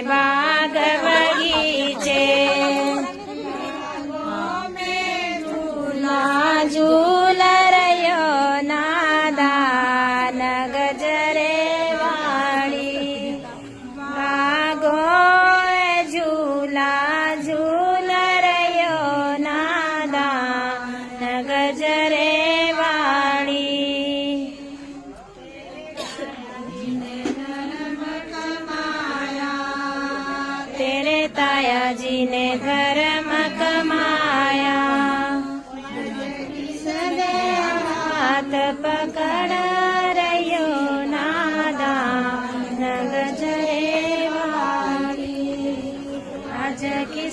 बाग बगीचे झूल रयो नादान गजरे वाली बागो झूला झूल रयो नादान गजरे वाली तेरे ताया जी ने धर्म कमाया हाथ पकड़ रयो नादा गजरे वाली आज की